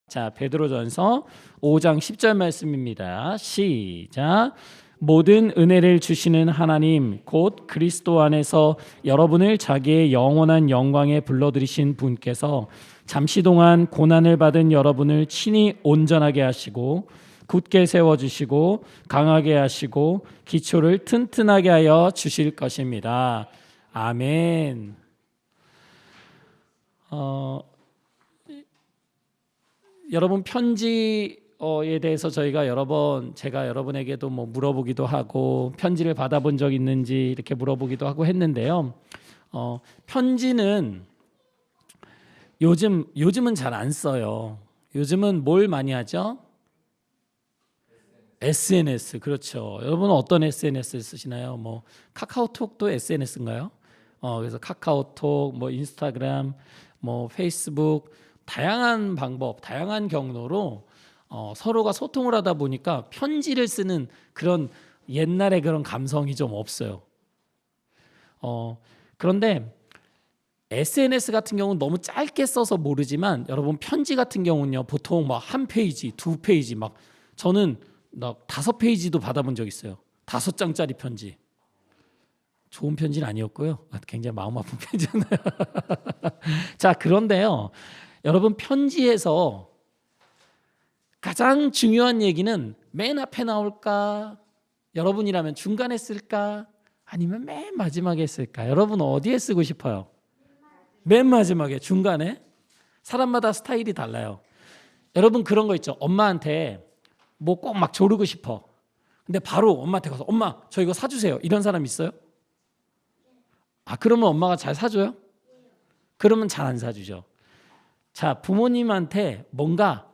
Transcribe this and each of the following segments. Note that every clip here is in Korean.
자, 베드로전서 5장 10절 말씀입니다. 시작. 모든 은혜를 주시는 하나님 곧 그리스도 안에서 여러분을 자기의 영원한 영광에 불러들이신 분께서 잠시 동안 고난을 받은 여러분을 친히 온전하게 하시고 굳게 세워주시고 강하게 하시고 기초를 튼튼하게 하여 주실 것입니다. 아멘. 여러분 편지에 대해서 저희가 제가 여러분에게도 물어보기도 하고 편지를 받아본 적 있는지 이렇게 물어보기도 하고 했는데요. 편지는 요즘은 잘 안 써요. 요즘은 뭘 많이 하죠? SNS. 그렇죠. 여러분은 어떤 SNS 쓰시나요? 카카오톡도 SNS인가요? 그래서 카카오톡, 인스타그램, 페이스북 다양한 방법, 다양한 경로로 서로가 소통을 하다 보니까 편지를 쓰는 그런 옛날의 그런 감성이 좀 없어요. 그런데 SNS 같은 경우는 너무 짧게 써서 모르지만 여러분 편지 같은 경우는요 보통 한 페이지, 두 페이지 저는 5페이지도 받아본 적 있어요. 5장짜리 편지. 좋은 편지는 아니었고요. 굉장히 마음 아픈 편지였나요? 자, 그런데요. 여러분 편지에서 가장 중요한 얘기는 맨 앞에 나올까? 여러분이라면 중간에 쓸까? 아니면 맨 마지막에 쓸까? 여러분 어디에 쓰고 싶어요? 맨 마지막에, 중간에? 사람마다 스타일이 달라요. 여러분 그런 거 있죠. 엄마한테 꼭 조르고 싶어. 근데 바로 엄마한테 가서 엄마 저 이거 사주세요. 이런 사람 있어요? 그러면 엄마가 잘 사줘요? 그러면 잘 안 사주죠. 자, 부모님한테 뭔가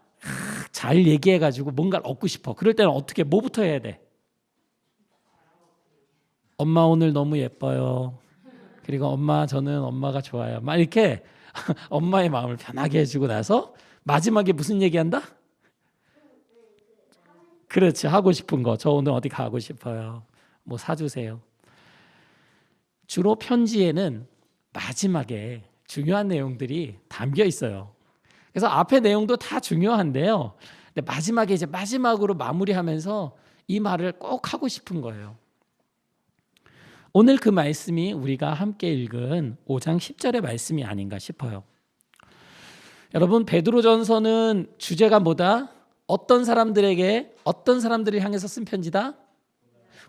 잘 얘기해가지고 뭔가를 얻고 싶어. 그럴 때는 뭐부터 해야 돼? 엄마 오늘 너무 예뻐요. 그리고 엄마 저는 엄마가 좋아요. 이렇게 엄마의 마음을 편하게 해주고 나서 마지막에 무슨 얘기한다? 그렇지, 하고 싶은 거. 저 오늘 어디 가고 싶어요. 사주세요. 주로 편지에는 마지막에 중요한 내용들이 담겨 있어요. 그래서 앞에 내용도 다 중요한데요. 근데 마지막에 마지막으로 마무리하면서 이 말을 꼭 하고 싶은 거예요. 오늘 그 말씀이 우리가 함께 읽은 5장 10절의 말씀이 아닌가 싶어요. 여러분 베드로전서는 주제가 뭐다? 어떤 사람들을 향해서 쓴 편지다?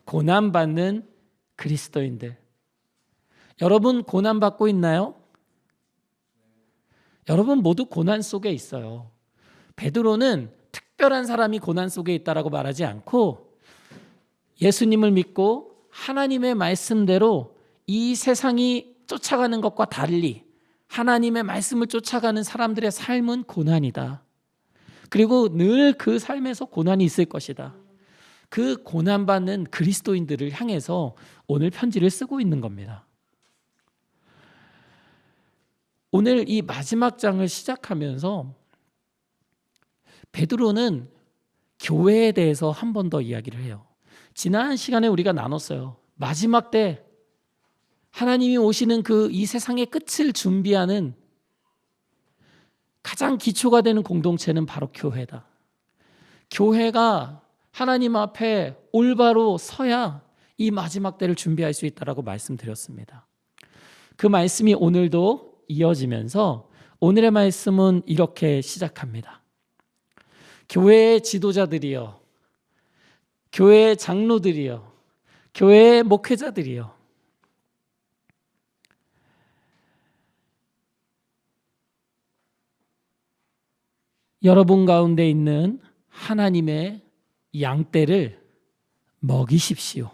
고난받는 그리스도인들. 여러분 고난받고 있나요? 여러분 모두 고난 속에 있어요. 베드로는 특별한 사람이 고난 속에 있다라고 말하지 않고 예수님을 믿고 하나님의 말씀대로 이 세상이 쫓아가는 것과 달리 하나님의 말씀을 쫓아가는 사람들의 삶은 고난이다. 그리고 늘 그 삶에서 고난이 있을 것이다. 그 고난받는 그리스도인들을 향해서 오늘 편지를 쓰고 있는 겁니다. 오늘 이 마지막 장을 시작하면서 베드로는 교회에 대해서 한 번 더 이야기를 해요. 지난 시간에 우리가 나눴어요. 마지막 때 하나님이 오시는 이 세상의 끝을 준비하는 가장 기초가 되는 공동체는 바로 교회다. 교회가 하나님 앞에 올바로 서야 이 마지막 때를 준비할 수 있다라고 말씀드렸습니다. 그 말씀이 오늘도 이어지면서 오늘의 말씀은 이렇게 시작합니다. 교회의 지도자들이여, 교회의 장로들이여, 교회의 목회자들이여, 여러분 가운데 있는 하나님의 양떼를 먹이십시오.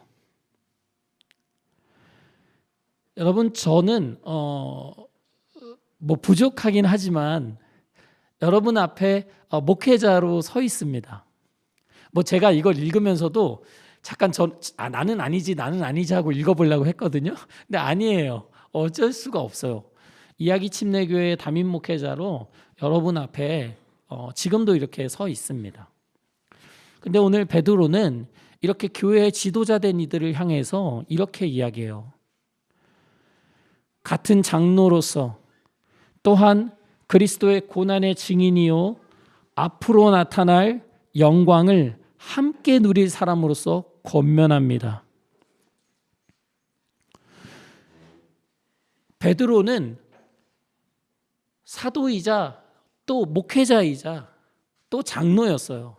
여러분 저는 부족하긴 하지만 여러분 앞에 목회자로 서 있습니다. 제가 이걸 읽으면서도 잠깐 나는 아니지 하고 읽어보려고 했거든요. 근데 아니에요. 어쩔 수가 없어요. 이야기 침례교회 담임 목회자로 여러분 앞에 지금도 이렇게 서 있습니다. 근데 오늘 베드로는 이렇게 교회의 지도자된 이들을 향해서 이렇게 이야기해요. 같은 장로로서 또한 그리스도의 고난의 증인이요 앞으로 나타날 영광을 함께 누릴 사람으로서 권면합니다. 베드로는 사도이자 또 목회자이자 또 장로였어요.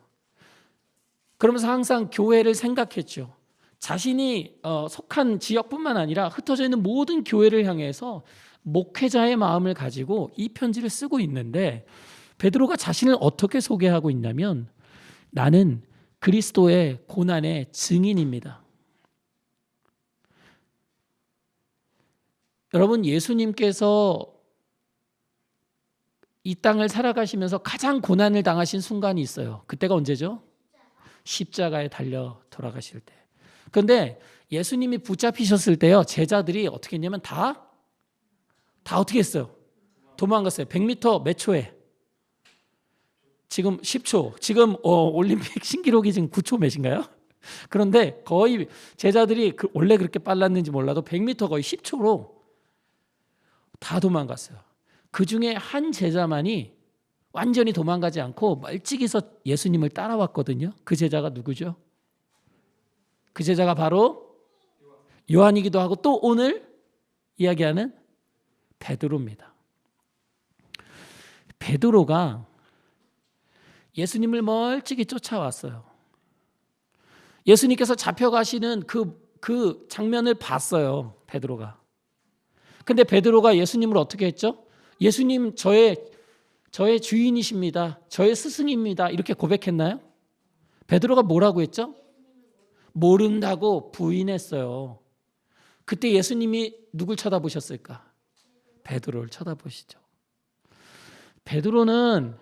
그러면서 항상 교회를 생각했죠. 자신이 속한 지역뿐만 아니라 흩어져 있는 모든 교회를 향해서 목회자의 마음을 가지고 이 편지를 쓰고 있는데 베드로가 자신을 어떻게 소개하고 있냐면 나는 그리스도의 고난의 증인입니다. 여러분, 예수님께서 이 땅을 살아가시면서 가장 고난을 당하신 순간이 있어요. 그때가 언제죠? 십자가에 달려 돌아가실 때. 그런데 예수님이 붙잡히셨을 때요, 제자들이 어떻게 했냐면 다 어떻게 했어요? 도망갔어요. 100m 몇 초에? 지금 10초. 지금 올림픽 신기록이 지금 9초 몇인가요? 그런데 거의 제자들이 원래 그렇게 빨랐는지 몰라도 100m 거의 10초로 다 도망갔어요. 그 중에 한 제자만이 완전히 도망가지 않고 멀찍이서 예수님을 따라왔거든요. 그 제자가 누구죠? 그 제자가 바로 요한이기도 하고 또 오늘 이야기하는 베드로입니다. 베드로가 예수님을 멀찍이 쫓아왔어요. 예수님께서 잡혀가시는 그 장면을 봤어요. 베드로가. 근데 베드로가 예수님을 어떻게 했죠? 예수님 저의 주인이십니다. 저의 스승입니다. 이렇게 고백했나요? 베드로가 뭐라고 했죠? 모른다고 부인했어요. 그때 예수님이 누굴 쳐다보셨을까? 베드로를 쳐다보시죠. 베드로는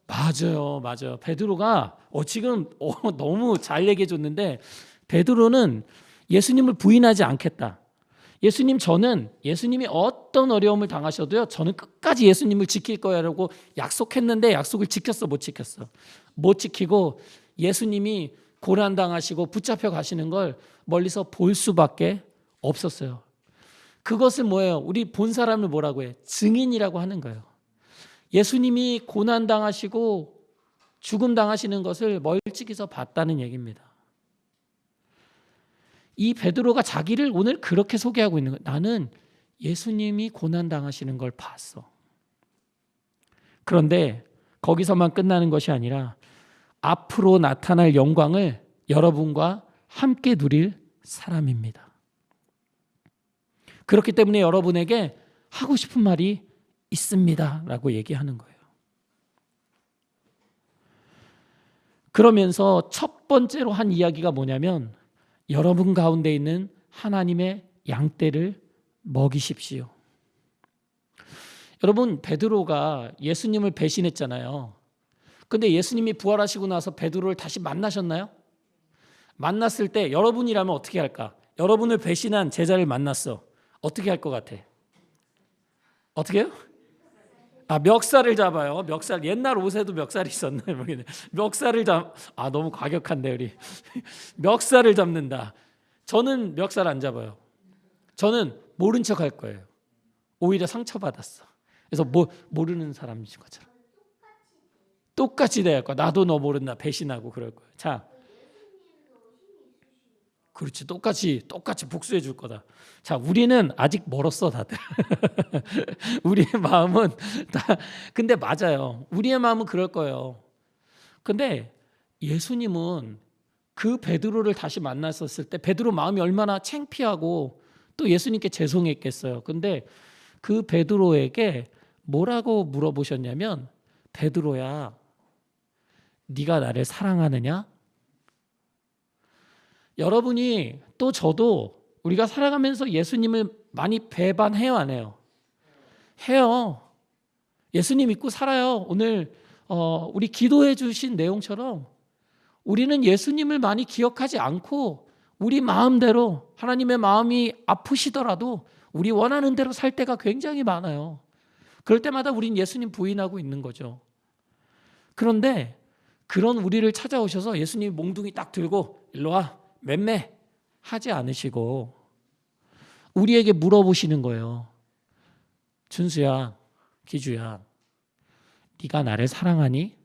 맞아요. 베드로가 지금 너무 잘 얘기해 줬는데 베드로는 예수님을 부인하지 않겠다. 저는 예수님이 어떤 어려움을 당하셔도요, 저는 끝까지 예수님을 지킬 거야라고 약속했는데 약속을 지켰어, 못 지켰어? 못 지키고 예수님이 고난 당하시고 붙잡혀 가시는 걸 멀리서 볼 수밖에 없었어요. 그것을 뭐예요? 우리 본 사람을 뭐라고 해? 증인이라고 하는 거예요. 예수님이 고난 당하시고 죽음 당하시는 것을 멀찍이서 봤다는 얘기입니다. 이 베드로가 자기를 오늘 그렇게 소개하고 있는 거예요. 나는 예수님이 고난 당하시는 걸 봤어. 그런데 거기서만 끝나는 것이 아니라 앞으로 나타날 영광을 여러분과 함께 누릴 사람입니다. 그렇기 때문에 여러분에게 하고 싶은 말이 있습니다 라고 얘기하는 거예요. 그러면서 첫 번째로 한 이야기가 뭐냐면 여러분 가운데 있는 하나님의 양떼를 먹이십시오. 여러분, 베드로가 예수님을 배신했잖아요. 근데 예수님이 부활하시고 나서 베드로를 다시 만나셨나요? 만났을 때 여러분이라면 어떻게 할까? 여러분을 배신한 제자를 만났어. 어떻게 할 것 같아? 어떻게 해요? 멱살을 잡아요. 멱살. 옛날 옷에도 멱살이 있었나요? 모르겠네. 멱살을 너무 과격한데 우리. 멱살을 잡는다. 저는 멱살 안 잡아요. 저는 모른 척 할 거예요. 오히려 상처받았어. 그래서 모르는 사람인 것처럼. 똑같이 대할 거야. 나도 너 모른다. 배신하고 그럴 거예요. 자, 그렇지. 똑같이 복수해 줄 거다. 자, 우리는 아직 멀었어, 다들. 우리의 마음은 근데 맞아요. 우리의 마음은 그럴 거예요. 근데 예수님은 그 베드로를 다시 만났었을 때 베드로 마음이 얼마나 창피하고 또 예수님께 죄송했겠어요. 근데 그 베드로에게 뭐라고 물어보셨냐면, 베드로야, 네가 나를 사랑하느냐? 여러분이 또 저도 우리가 살아가면서 예수님을 많이 배반해요, 안 해요? 해요. 예수님 믿고 살아요. 오늘 우리 기도해 주신 내용처럼 우리는 예수님을 많이 기억하지 않고 우리 마음대로, 하나님의 마음이 아프시더라도 우리 원하는 대로 살 때가 굉장히 많아요. 그럴 때마다 우린 예수님 부인하고 있는 거죠. 그런데 그런 우리를 찾아오셔서 예수님이 몽둥이 딱 들고 일로 와, 맴매 하지 않으시고 우리에게 물어보시는 거예요. 준수야, 기주야, 네가 나를 사랑하니?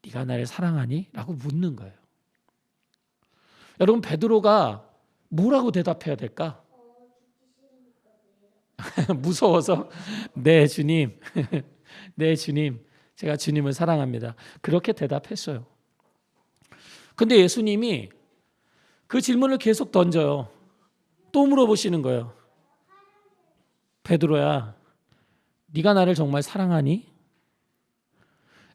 네가 나를 사랑하니? 라고 묻는 거예요. 여러분, 베드로가 뭐라고 대답해야 될까? 무서워서 네 주님, 네 주님, 제가 주님을 사랑합니다. 그렇게 대답했어요. 근데 예수님이 그 질문을 계속 던져요. 또 물어보시는 거예요. 베드로야, 네가 나를 정말 사랑하니?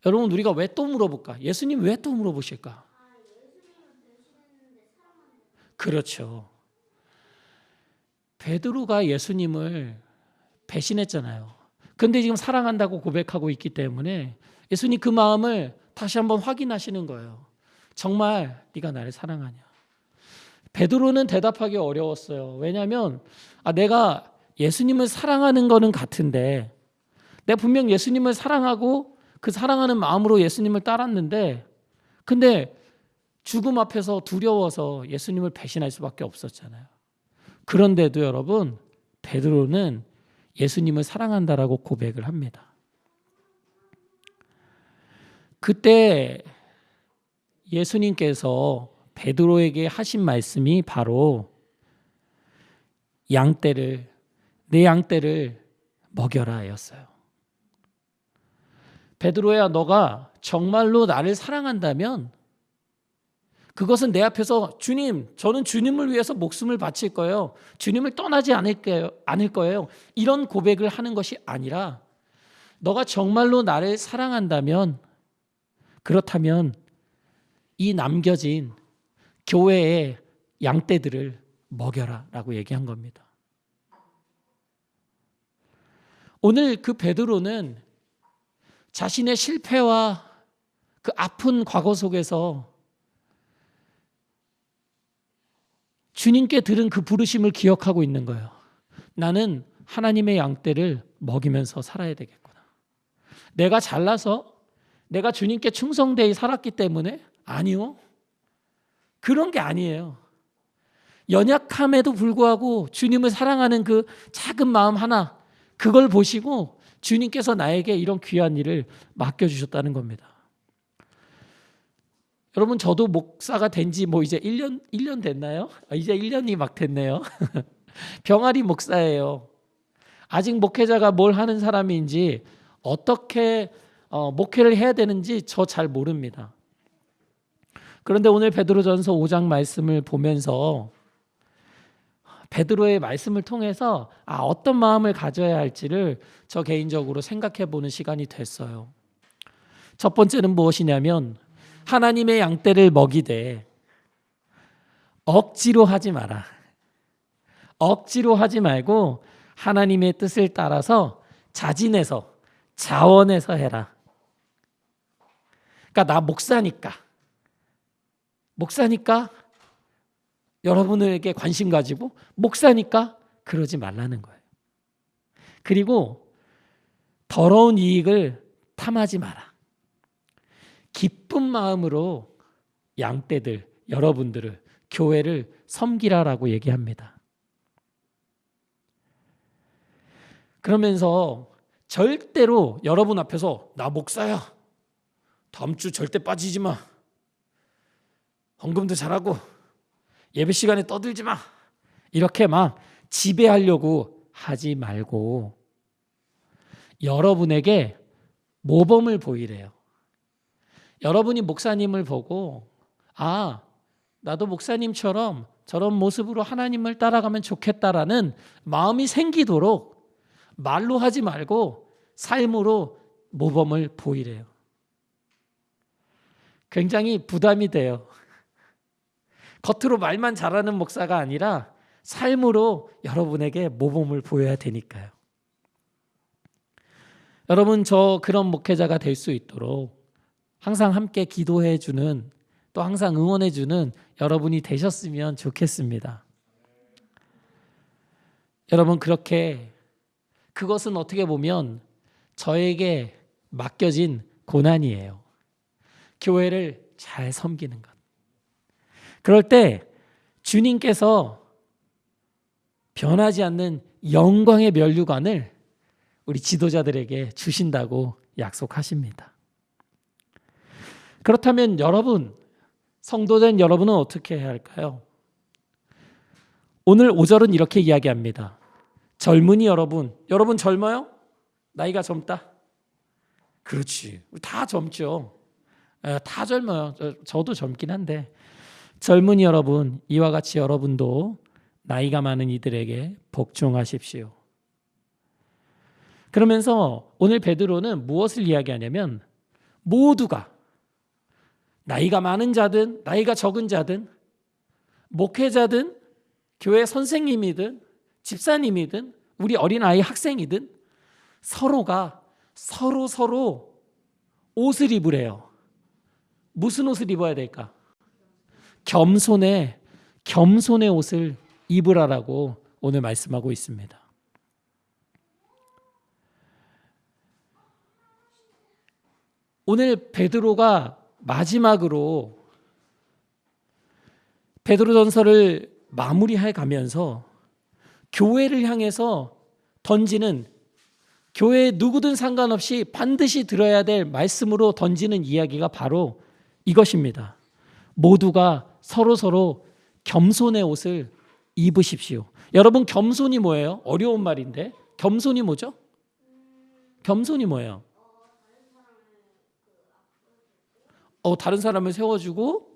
여러분, 우리가 왜 또 물어볼까? 예수님 왜 또 물어보실까? 그렇죠. 베드로가 예수님을 배신했잖아요. 근데 지금 사랑한다고 고백하고 있기 때문에 예수님 그 마음을 다시 한번 확인하시는 거예요. 정말 네가 나를 사랑하냐? 베드로는 대답하기 어려웠어요. 왜냐하면 내가 예수님을 사랑하는 거는 같은데, 내가 분명 예수님을 사랑하고 그 사랑하는 마음으로 예수님을 따랐는데, 근데 죽음 앞에서 두려워서 예수님을 배신할 수밖에 없었잖아요. 그런데도 여러분, 베드로는 예수님을 사랑한다라고 고백을 합니다. 그때 예수님께서 베드로에게 하신 말씀이 바로 내 양떼를 먹여라 였어요. 베드로야, 너가 정말로 나를 사랑한다면 그것은 내 앞에서 주님, 저는 주님을 위해서 목숨을 바칠 거예요. 주님을 떠나지 않을 거예요. 이런 고백을 하는 것이 아니라, 너가 정말로 나를 사랑한다면, 그렇다면 이 남겨진 교회의 양떼들을 먹여라 라고 얘기한 겁니다. 오늘 그 베드로는 자신의 실패와 그 아픈 과거 속에서 주님께 들은 그 부르심을 기억하고 있는 거예요. 나는 하나님의 양떼를 먹이면서 살아야 되겠구나. 내가 잘나서 내가 주님께 충성되이 살았기 때문에? 아니요. 그런 게 아니에요. 연약함에도 불구하고 주님을 사랑하는 그 작은 마음 하나, 그걸 보시고 주님께서 나에게 이런 귀한 일을 맡겨주셨다는 겁니다. 여러분, 저도 목사가 된 지 이제 1년 됐나요? 이제 1년이 막 됐네요. 병아리 목사예요. 아직 목회자가 뭘 하는 사람인지, 어떻게 목회를 해야 되는지 저 잘 모릅니다. 그런데 오늘 베드로전서 5장 말씀을 보면서 베드로의 말씀을 통해서 어떤 마음을 가져야 할지를 저 개인적으로 생각해 보는 시간이 됐어요. 첫 번째는 무엇이냐면, 하나님의 양떼를 먹이되 억지로 하지 마라. 억지로 하지 말고 하나님의 뜻을 따라서 자진해서, 자원해서 해라. 그러니까 나 목사니까 여러분에게 관심 가지고, 목사니까 그러지 말라는 거예요. 그리고 더러운 이익을 탐하지 마라. 기쁜 마음으로 양떼들, 여러분들을, 교회를 섬기라라고 얘기합니다. 그러면서 절대로 여러분 앞에서 나 목사야, 다음 주 절대 빠지지 마, 헌금도 잘하고 예배 시간에 떠들지 마, 이렇게 막 지배하려고 하지 말고 여러분에게 모범을 보이래요. 여러분이 목사님을 보고 나도 목사님처럼 저런 모습으로 하나님을 따라가면 좋겠다라는 마음이 생기도록 말로 하지 말고 삶으로 모범을 보이래요. 굉장히 부담이 돼요. 겉으로 말만 잘하는 목사가 아니라 삶으로 여러분에게 모범을 보여야 되니까요. 여러분, 저 그런 목회자가 될 수 있도록 항상 함께 기도해주는, 또 항상 응원해주는 여러분이 되셨으면 좋겠습니다. 여러분, 그것은 어떻게 보면 저에게 맡겨진 고난이에요. 교회를 잘 섬기는 것. 그럴 때 주님께서 변하지 않는 영광의 면류관을 우리 지도자들에게 주신다고 약속하십니다. 그렇다면 여러분, 성도된 여러분은 어떻게 해야 할까요? 오늘 5절은 이렇게 이야기합니다. 젊은이 여러분 젊어요? 나이가 젊다? 그렇지. 다 젊죠. 다 젊어요. 저도 젊긴 한데 젊은이 여러분, 이와 같이 여러분도 나이가 많은 이들에게 복종하십시오. 그러면서 오늘 베드로는 무엇을 이야기하냐면 모두가 나이가 많은 자든 나이가 적은 자든 목회자든 교회 선생님이든 집사님이든 우리 어린아이 학생이든 서로가 서로 옷을 입으래요. 무슨 옷을 입어야 될까? 겸손의 옷을 입으라라고 오늘 말씀하고 있습니다. 오늘 베드로가 마지막으로 베드로전서를 마무리해 가면서 교회를 향해서 던지는, 교회에 누구든 상관없이 반드시 들어야 될 말씀으로 던지는 이야기가 바로 이것입니다. 모두가 서로 겸손의 옷을 입으십시오. 여러분, 겸손이 뭐예요? 어려운 말인데 겸손이 뭐죠? 겸손이 뭐예요? 다른 사람을 세워주고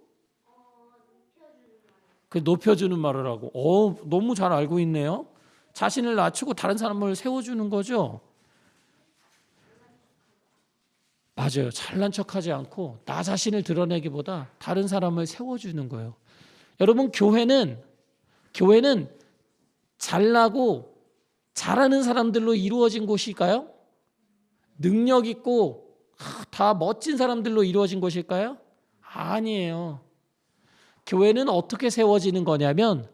높여주는 말을 하고. 너무 잘 알고 있네요. 자신을 낮추고 다른 사람을 세워주는 거죠. 맞아요. 잘난 척하지 않고 나 자신을 드러내기보다 다른 사람을 세워주는 거예요. 여러분, 교회는 잘나고 잘하는 사람들로 이루어진 곳일까요? 능력 있고 다 멋진 사람들로 이루어진 곳일까요? 아니에요. 교회는 어떻게 세워지는 거냐면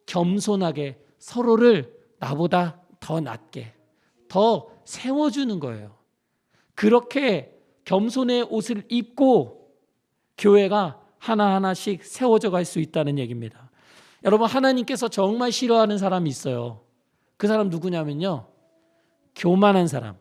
겸손하게 서로를 나보다 더 낮게 더 세워주는 거예요. 그렇게 겸손의 옷을 입고 교회가 하나하나씩 세워져 갈 수 있다는 얘기입니다. 여러분, 하나님께서 정말 싫어하는 사람이 있어요. 그 사람 누구냐면요, 교만한 사람.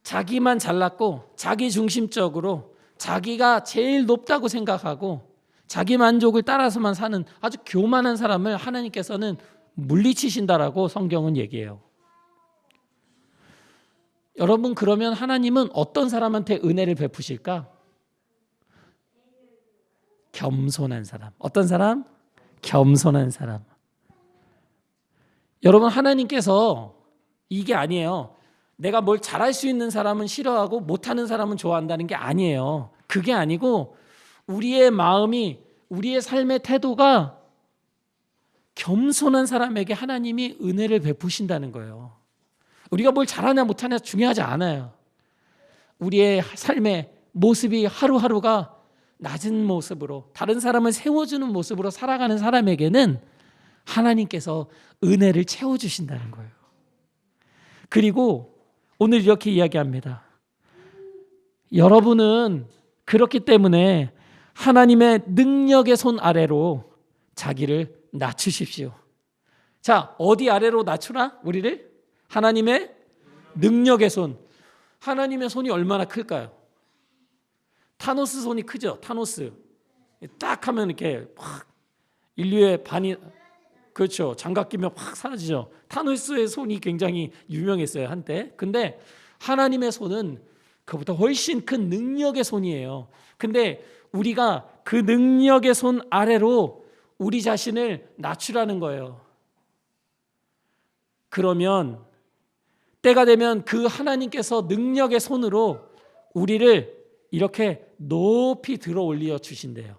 자기만 잘났고 자기 중심적으로 자기가 제일 높다고 생각하고 자기 만족을 따라서만 사는 아주 교만한 사람을 하나님께서는 물리치신다라고 성경은 얘기해요. 여러분, 그러면 하나님은 어떤 사람한테 은혜를 베푸실까? 겸손한 사람. 어떤 사람? 겸손한 사람. 여러분, 하나님께서 이게 아니에요. 내가 뭘 잘할 수 있는 사람은 싫어하고 못하는 사람은 좋아한다는 게 아니에요. 그게 아니고 우리의 마음이, 우리의 삶의 태도가 겸손한 사람에게 하나님이 은혜를 베푸신다는 거예요. 우리가 뭘 잘하냐 못하냐 중요하지 않아요. 우리의 삶의 모습이 하루하루가 낮은 모습으로 다른 사람을 세워주는 모습으로 살아가는 사람에게는 하나님께서 은혜를 채워주신다는 거예요. 그리고 오늘 이렇게 이야기합니다. 여러분은 그렇기 때문에 하나님의 능력의 손 아래로 자기를 낮추십시오. 자, 어디 아래로 낮추라? 우리를? 하나님의 능력의 손. 하나님의 손이 얼마나 클까요? 타노스 손이 크죠? 타노스. 딱 하면 이렇게 확 인류의 반이, 그렇죠, 장갑 끼면 확 사라지죠. 타노스의 손이 굉장히 유명했어요, 한때. 근데 하나님의 손은 그보다 훨씬 큰 능력의 손이에요. 근데 우리가 그 능력의 손 아래로 우리 자신을 낮추라는 거예요. 그러면 때가 되면 그 하나님께서 능력의 손으로 우리를 이렇게 높이 들어 올려 주신대요.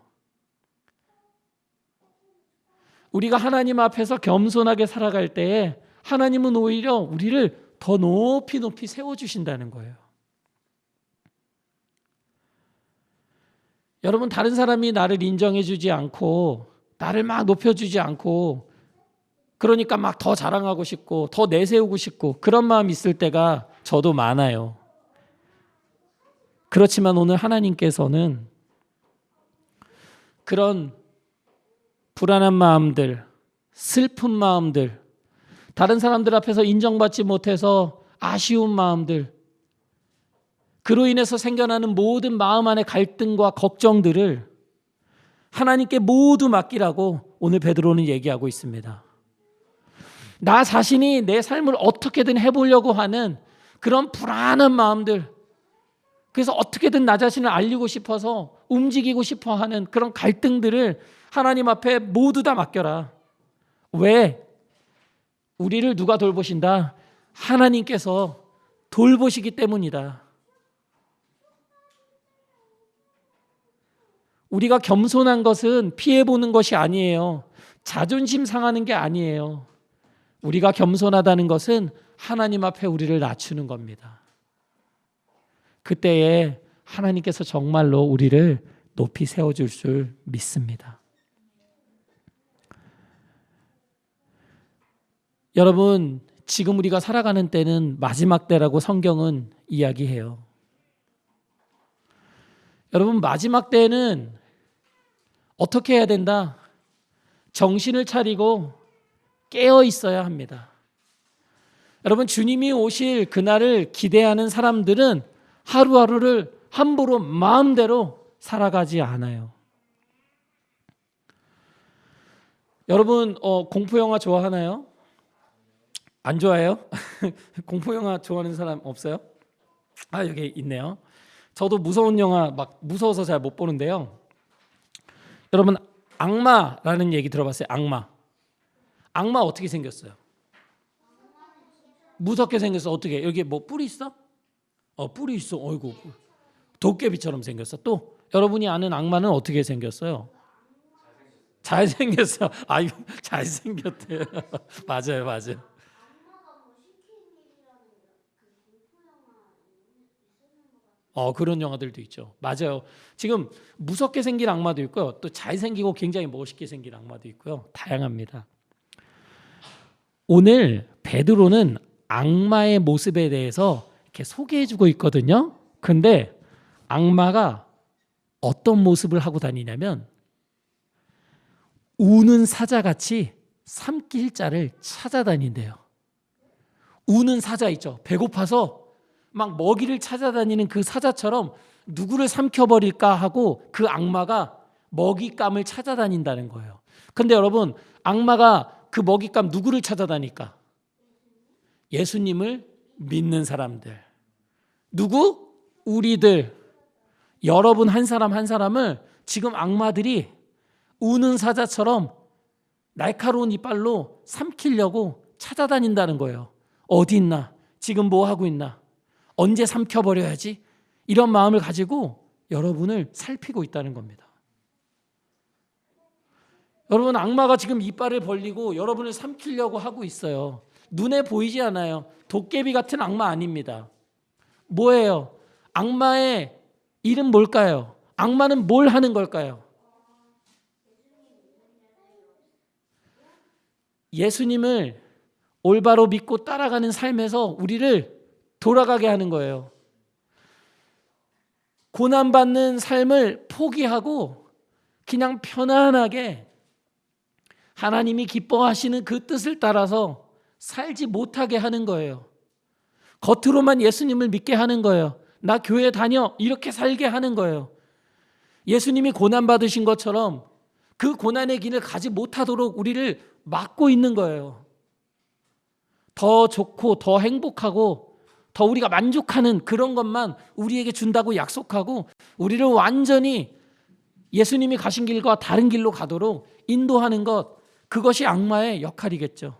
우리가 하나님 앞에서 겸손하게 살아갈 때에 하나님은 오히려 우리를 더 높이 세워주신다는 거예요. 여러분, 다른 사람이 나를 인정해주지 않고 나를 막 높여주지 않고 그러니까 막 더 자랑하고 싶고 더 내세우고 싶고 그런 마음이 있을 때가 저도 많아요. 그렇지만 오늘 하나님께서는 그런 불안한 마음들, 슬픈 마음들, 다른 사람들 앞에서 인정받지 못해서 아쉬운 마음들, 그로 인해서 생겨나는 모든 마음 안의 갈등과 걱정들을 하나님께 모두 맡기라고 오늘 베드로는 얘기하고 있습니다. 나 자신이 내 삶을 어떻게든 해보려고 하는 그런 불안한 마음들, 그래서 어떻게든 나 자신을 알리고 싶어서 움직이고 싶어 하는 그런 갈등들을 하나님 앞에 모두 다 맡겨라. 왜? 우리를 누가 돌보신다? 하나님께서 돌보시기 때문이다. 우리가 겸손한 것은 피해보는 것이 아니에요. 자존심 상하는 게 아니에요. 우리가 겸손하다는 것은 하나님 앞에 우리를 낮추는 겁니다. 그때에 하나님께서 정말로 우리를 높이 세워줄 줄 믿습니다. 여러분, 지금 우리가 살아가는 때는 마지막 때라고 성경은 이야기해요. 여러분, 마지막 때는 어떻게 해야 된다? 정신을 차리고 깨어 있어야 합니다. 여러분, 주님이 오실 그날을 기대하는 사람들은 하루하루를 함부로 마음대로 살아가지 않아요. 여러분, 공포영화 좋아하나요? 안 좋아해요? 공포영화 좋아하는 사람 없어요? 아, 여기 있네요. 저도 무서운 영화 막 무서워서 잘 못 보는데요. 여러분, 악마라는 얘기 들어봤어요? 악마 어떻게 생겼어요? 무섭게 생겼어. 어떻게? 여기 뭐 뿔이 있어? 뿔이 있어. 어이구, 도깨비처럼 생겼어. 또 여러분이 아는 악마는 어떻게 생겼어요? 잘생겼어. 아유, 잘생겼대요. 맞아요. 그런 영화들도 있죠. 맞아요. 지금 무섭게 생긴 악마도 있고요. 또 잘생기고 굉장히 멋있게 생긴 악마도 있고요. 다양합니다. 오늘 베드로는 악마의 모습에 대해서 이렇게 소개해주고 있거든요. 근데 악마가 어떤 모습을 하고 다니냐면 우는 사자같이 삼킬 자를 찾아다닌대요. 우는 사자 있죠. 배고파서 막 먹이를 찾아다니는 그 사자처럼 누구를 삼켜버릴까 하고 그 악마가 먹잇감을 찾아다닌다는 거예요. 근데 여러분, 악마가 그 먹잇감 누구를 찾아다니까? 예수님을 믿는 사람들. 누구? 우리들. 여러분 한 사람 한 사람을 지금 악마들이 우는 사자처럼 날카로운 이빨로 삼키려고 찾아다닌다는 거예요. 어디 있나? 지금 뭐 하고 있나? 언제 삼켜버려야지? 이런 마음을 가지고 여러분을 살피고 있다는 겁니다. 여러분, 악마가 지금 이빨을 벌리고 여러분을 삼키려고 하고 있어요. 눈에 보이지 않아요. 도깨비 같은 악마 아닙니다. 뭐예요? 악마의 이름 뭘까요? 악마는 뭘 하는 걸까요? 예수님을 올바로 믿고 따라가는 삶에서 우리를 돌아가게 하는 거예요. 고난받는 삶을 포기하고 그냥 편안하게 하나님이 기뻐하시는 그 뜻을 따라서 살지 못하게 하는 거예요. 겉으로만 예수님을 믿게 하는 거예요. 나 교회 다녀 이렇게 살게 하는 거예요. 예수님이 고난받으신 것처럼 그 고난의 길을 가지 못하도록 우리를 막고 있는 거예요. 더 좋고 더 행복하고 더 우리가 만족하는 그런 것만 우리에게 준다고 약속하고 우리를 완전히 예수님이 가신 길과 다른 길로 가도록 인도하는 것, 그것이 악마의 역할이겠죠.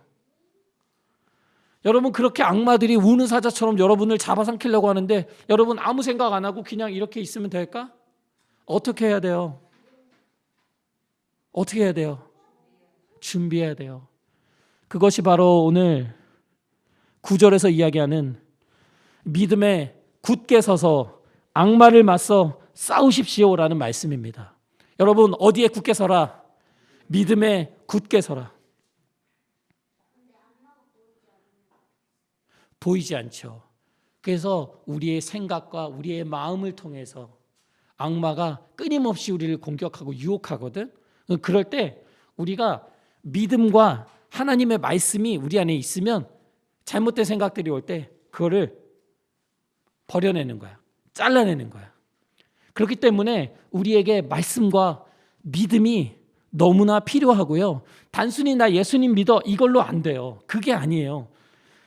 여러분, 그렇게 악마들이 우는 사자처럼 여러분을 잡아삼키려고 하는데 여러분 아무 생각 안 하고 그냥 이렇게 있으면 될까? 어떻게 해야 돼요? 어떻게 해야 돼요? 준비해야 돼요. 그것이 바로 오늘 9절에서 이야기하는 믿음에 굳게 서서 악마를 맞서 싸우십시오라는 말씀입니다. 여러분, 어디에 굳게 서라? 믿음에 굳게 서라. 보이지 않죠. 그래서 우리의 생각과 우리의 마음을 통해서 악마가 끊임없이 우리를 공격하고 유혹하거든. 그럴 때 우리가 믿음과 하나님의 말씀이 우리 안에 있으면 잘못된 생각들이 올 때 그거를 버려내는 거야. 잘라내는 거야. 그렇기 때문에 우리에게 말씀과 믿음이 너무나 필요하고요. 단순히 나 예수님 믿어 이걸로 안 돼요. 그게 아니에요.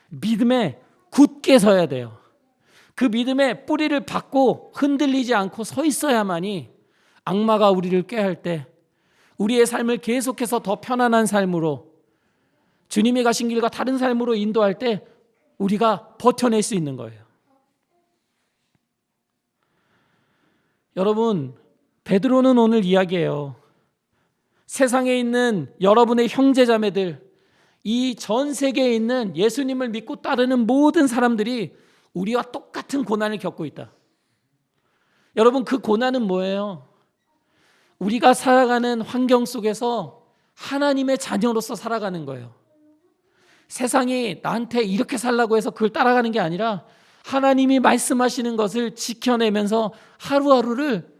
믿음에 굳게 서야 돼요. 그 믿음에 뿌리를 박고 흔들리지 않고 서 있어야만이 악마가 우리를 꾀할 때 우리의 삶을 계속해서 더 편안한 삶으로 주님이 가신 길과 다른 삶으로 인도할 때 우리가 버텨낼 수 있는 거예요. 여러분, 베드로는 오늘 이야기해요. 세상에 있는 여러분의 형제자매들, 이 전 세계에 있는 예수님을 믿고 따르는 모든 사람들이 우리와 똑같은 고난을 겪고 있다. 여러분, 그 고난은 뭐예요? 우리가 살아가는 환경 속에서 하나님의 자녀로서 살아가는 거예요. 세상이 나한테 이렇게 살라고 해서 그걸 따라가는 게 아니라 하나님이 말씀하시는 것을 지켜내면서 하루하루를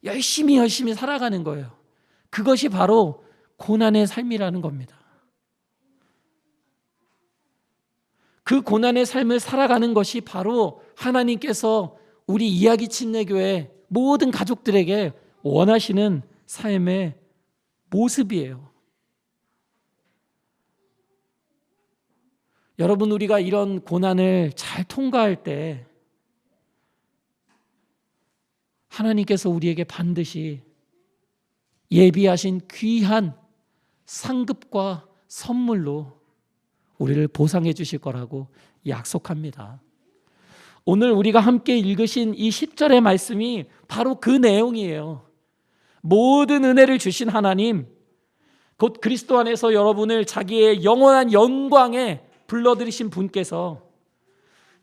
열심히 살아가는 거예요. 그것이 바로 고난의 삶이라는 겁니다. 그 고난의 삶을 살아가는 것이 바로 하나님께서 우리 이야기 침례교회 모든 가족들에게 원하시는 삶의 모습이에요. 여러분, 우리가 이런 고난을 잘 통과할 때 하나님께서 우리에게 반드시 예비하신 귀한 상급과 선물로 우리를 보상해 주실 거라고 약속합니다. 오늘 우리가 함께 읽으신 이 10절의 말씀이 바로 그 내용이에요. 모든 은혜를 주신 하나님, 곧 그리스도 안에서 여러분을 자기의 영원한 영광에 불러들이신 분께서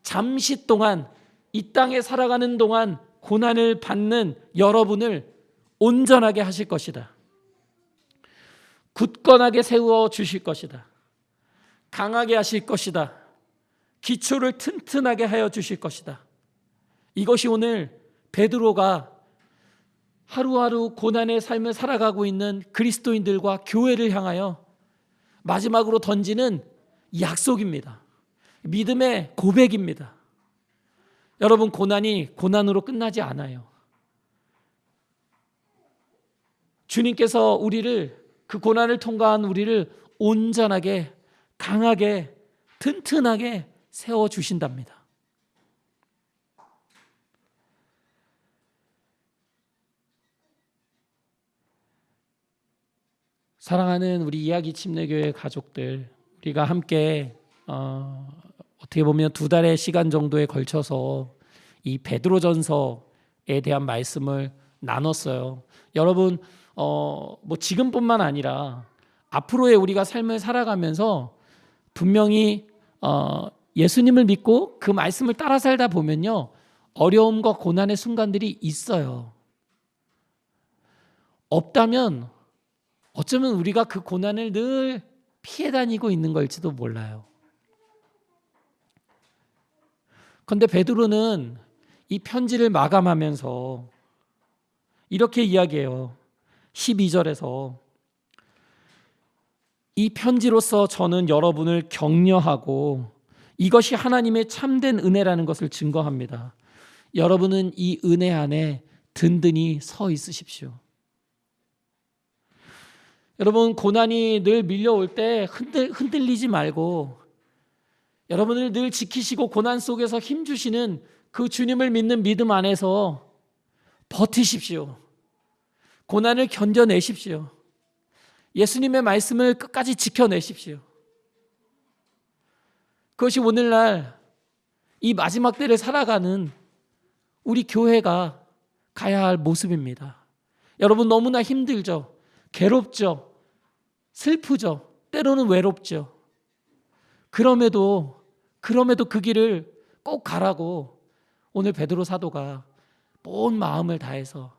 잠시 동안 이 땅에 살아가는 동안 고난을 받는 여러분을 온전하게 하실 것이다. 굳건하게 세워 주실 것이다. 강하게 하실 것이다. 기초를 튼튼하게 하여 주실 것이다. 이것이 오늘 베드로가 하루하루 고난의 삶을 살아가고 있는 그리스도인들과 교회를 향하여 마지막으로 던지는 약속입니다. 믿음의 고백입니다. 여러분, 고난이 고난으로 끝나지 않아요. 주님께서 우리를, 그 고난을 통과한 우리를 온전하게, 강하게, 튼튼하게 세워주신답니다. 사랑하는 우리 이야기 침례교회 가족들, 우리가 함께 어떻게 보면 2달의 시간 정도에 걸쳐서 이 베드로전서에 대한 말씀을 나눴어요. 여러분, 뭐 지금뿐만 아니라 앞으로의 우리가 삶을 살아가면서 분명히 예수님을 믿고 그 말씀을 따라 살다 보면요, 어려움과 고난의 순간들이 있어요. 없다면 어쩌면 우리가 그 고난을 늘 피해 다니고 있는 걸지도 몰라요. 그런데 베드로는 이 편지를 마감하면서 이렇게 이야기해요. 12절에서 이 편지로서 저는 여러분을 격려하고 이것이 하나님의 참된 은혜라는 것을 증거합니다. 여러분은 이 은혜 안에 든든히 서 있으십시오. 여러분, 고난이 늘 밀려올 때 흔들리지 말고 여러분을 늘 지키시고 고난 속에서 힘주시는 그 주님을 믿는 믿음 안에서 버티십시오. 고난을 견뎌내십시오. 예수님의 말씀을 끝까지 지켜내십시오. 그것이 오늘날 이 마지막 때를 살아가는 우리 교회가 가야 할 모습입니다. 여러분, 너무나 힘들죠. 괴롭죠. 슬프죠. 때로는 외롭죠. 그럼에도 그 길을 꼭 가라고 오늘 베드로 사도가 온 마음을 다해서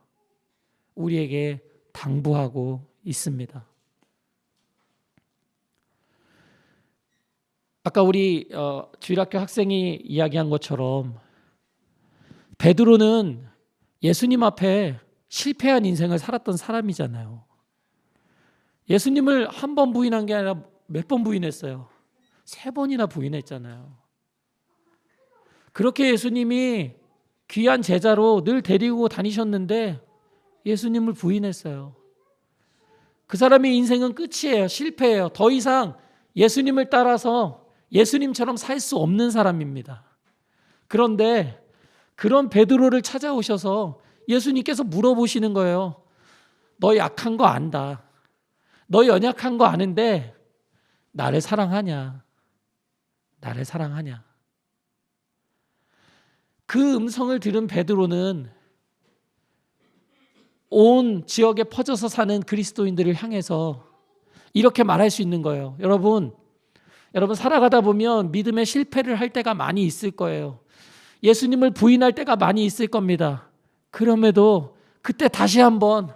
우리에게 당부하고 있습니다. 아까 우리 주일학교 학생이 이야기한 것처럼 베드로는 예수님 앞에 실패한 인생을 살았던 사람이잖아요. 예수님을 한 번 부인한 게 아니라 몇 번 부인했어요? 3번이나 부인했잖아요. 그렇게 예수님이 귀한 제자로 늘 데리고 다니셨는데 예수님을 부인했어요. 그 사람의 인생은 끝이에요. 실패예요. 더 이상 예수님을 따라서 예수님처럼 살 수 없는 사람입니다. 그런데 그런 베드로를 찾아오셔서 예수님께서 물어보시는 거예요. 너 약한 거 안다. 너 연약한 거 아는데 나를 사랑하냐? 나를 사랑하냐? 그 음성을 들은 베드로는 온 지역에 퍼져서 사는 그리스도인들을 향해서 이렇게 말할 수 있는 거예요. 여러분 살아가다 보면 믿음의 실패를 할 때가 많이 있을 거예요. 예수님을 부인할 때가 많이 있을 겁니다. 그럼에도 그때 다시 한번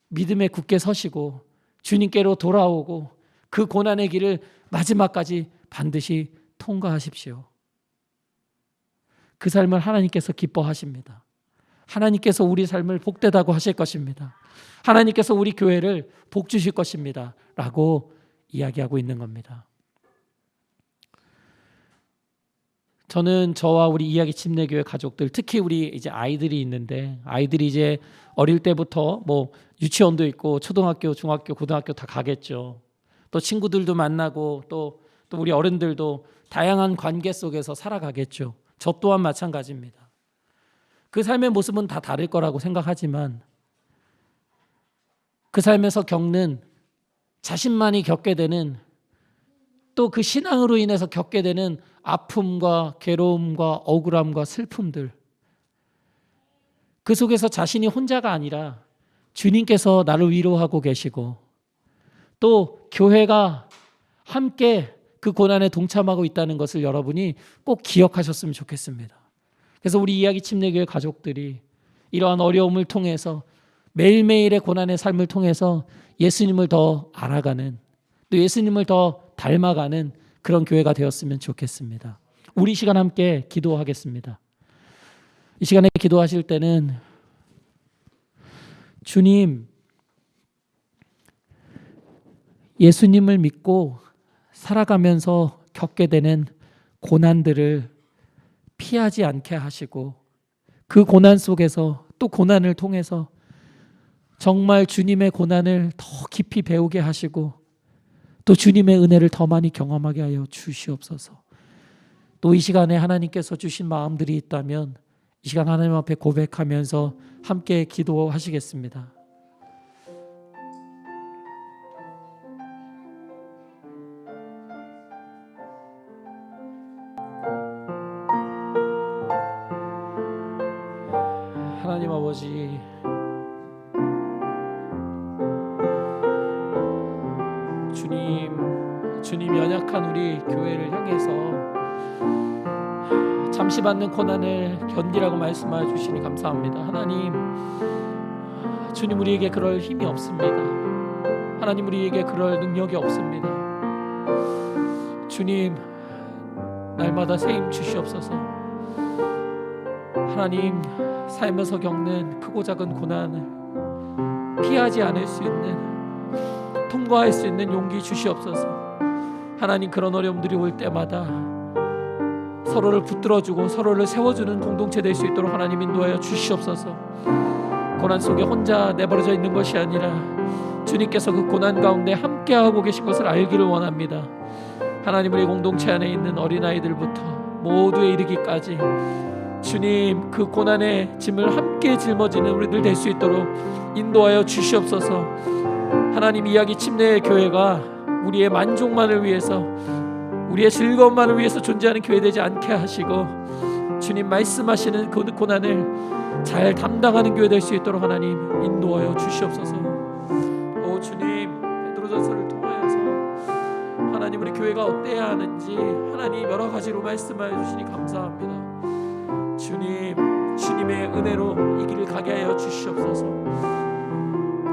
믿음에 굳게 서시고 주님께로 돌아오고 그 고난의 길을 마지막까지 반드시 통과하십시오. 그 삶을 하나님께서 기뻐하십니다. 하나님께서 우리 삶을 복되다고 하실 것입니다. 하나님께서 우리 교회를 복 주실 것입니다. 라고 이야기하고 있는 겁니다. 저는 저와 우리 이야기 침례교회 가족들, 특히 우리 이제 아이들이 있는데, 아이들이 이제 어릴 때부터 뭐 유치원도 있고 초등학교, 중학교, 고등학교 다 가겠죠. 또 친구들도 만나고 또 우리 어른들도 다양한 관계 속에서 살아가겠죠. 저 또한 마찬가지입니다. 그 삶의 모습은 다 다를 거라고 생각하지만 그 삶에서 겪는, 자신만이 겪게 되는, 또 그 신앙으로 인해서 겪게 되는 아픔과 괴로움과 억울함과 슬픔들, 그 속에서 자신이 혼자가 아니라 주님께서 나를 위로하고 계시고 또 교회가 함께 그 고난에 동참하고 있다는 것을 여러분이 꼭 기억하셨으면 좋겠습니다. 그래서 우리 이야기 침례교회 가족들이 이러한 어려움을 통해서 매일매일의 고난의 삶을 통해서 예수님을 더 알아가는, 또 예수님을 더 닮아가는 그런 교회가 되었으면 좋겠습니다. 우리 시간 함께 기도하겠습니다. 이 시간에 기도하실 때는 주님, 예수님을 믿고 살아가면서 겪게 되는 고난들을 피하지 않게 하시고 그 고난 속에서 또 고난을 통해서 정말 주님의 고난을 더 깊이 배우게 하시고 또 주님의 은혜를 더 많이 경험하게 하여 주시옵소서. 또 이 시간에 하나님께서 주신 마음들이 있다면 이 시간 하나님 앞에 고백하면서 함께 기도하시겠습니다. 하나님 아버지, 주님 연약한 우리 교회를 향해서 잠시 받는 고난을 견디라고 말씀하여 주시니 감사합니다. 하나님, 주님 우리에게 그럴 힘이 없습니다. 하나님 우리에게 그럴 능력이 없습니다. 주님 날마다 새 힘 주시옵소서. 하나님 삶에서 겪는 크고 작은 고난을 피하지 않을 수 있는, 통과할 수 있는 용기 주시옵소서. 하나님 그런 어려움들이 올 때마다 서로를 붙들어주고 서로를 세워주는 공동체 될 수 있도록 하나님 인도하여 주시옵소서. 고난 속에 혼자 내버려져 있는 것이 아니라 주님께서 그 고난 가운데 함께하고 계신 것을 알기를 원합니다. 하나님 우리 공동체 안에 있는 어린아이들부터 모두에 이르기까지 주님 그 고난의 짐을 함께 짊어지는 우리들 될 수 있도록 인도하여 주시옵소서. 하나님 이야기 침례의 교회가 우리의 만족만을 위해서, 우리의 즐거움만을 위해서 존재하는 교회 되지 않게 하시고 주님 말씀하시는 그 고난을 잘 담당하는 교회 될 수 있도록 하나님 인도하여 주시옵소서. 오 주님, 베드로전서를 통하여서 하나님 우리 교회가 어때야 하는지 하나님 여러 가지로 말씀하여 주시니 감사합니다. 주님, 주님의 은혜로 이 길을 가게 하여 주시옵소서.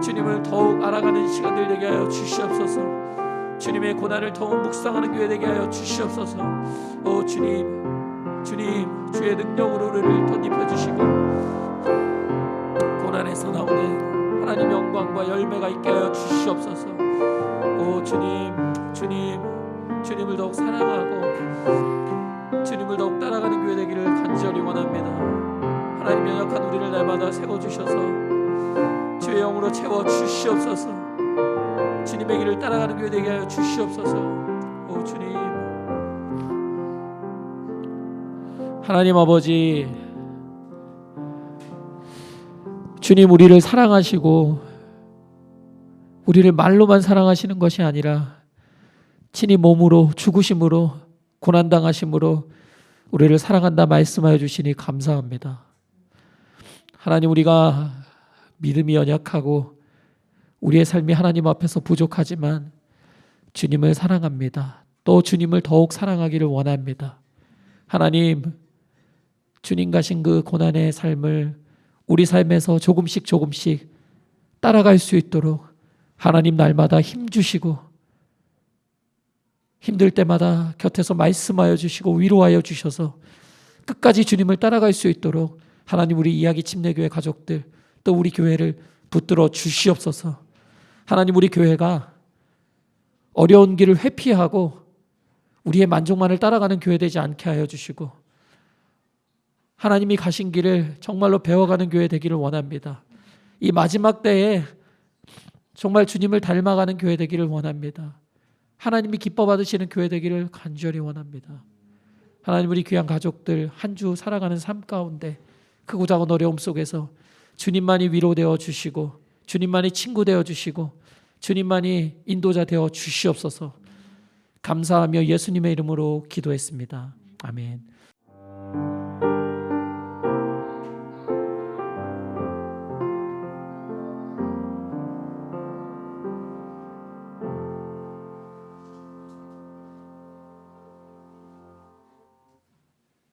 주님을 더욱 알아가는 시간들 되게 하여 주시옵소서. 주님의 고난을 더욱 묵상하는 교회 되게 하여 주시옵소서. 오 주님, 주의 능력으로 우리를 덧입혀 주시고 고난에서 나오는 하나님의 영광과 열매가 있게 하여 주시옵소서. 오 주님, 주님을 더욱 사랑하고 주님을 더욱 따라가는 교회 되기를 간절히 원합니다. 하나님, 연약한 우리를 날마다 세워주셔서 주의 영으로 채워주시옵소서. 주님의 길을 따라가는 교회 되게 하여 주시옵소서. 오 주님, 하나님 아버지, 주님 우리를 사랑하시고 우리를 말로만 사랑하시는 것이 아니라 친히 몸으로 죽으심으로 고난당하심으로 우리를 사랑한다 말씀하여 주시니 감사합니다. 하나님, 우리가 믿음이 연약하고 우리의 삶이 하나님 앞에서 부족하지만 주님을 사랑합니다. 또 주님을 더욱 사랑하기를 원합니다. 하나님, 주님 가신 그 고난의 삶을 우리 삶에서 조금씩 따라갈 수 있도록 하나님 날마다 힘주시고 힘들 때마다 곁에서 말씀하여 주시고 위로하여 주셔서 끝까지 주님을 따라갈 수 있도록 하나님, 우리 이야기 침례교회 가족들 또 우리 교회를 붙들어 주시옵소서. 하나님, 우리 교회가 어려운 길을 회피하고 우리의 만족만을 따라가는 교회 되지 않게 하여 주시고 하나님이 가신 길을 정말로 배워가는 교회 되기를 원합니다. 이 마지막 때에 정말 주님을 닮아가는 교회 되기를 원합니다. 하나님이 기뻐 받으시는 교회 되기를 간절히 원합니다. 하나님, 우리 귀한 가족들 한 주 살아가는 삶 가운데 크고 작은 어려움 속에서 주님만이 위로되어 주시고 주님만이 친구 되어 주시고 주님만이 인도자 되어 주시옵소서. 감사하며 예수님의 이름으로 기도했습니다. 아멘.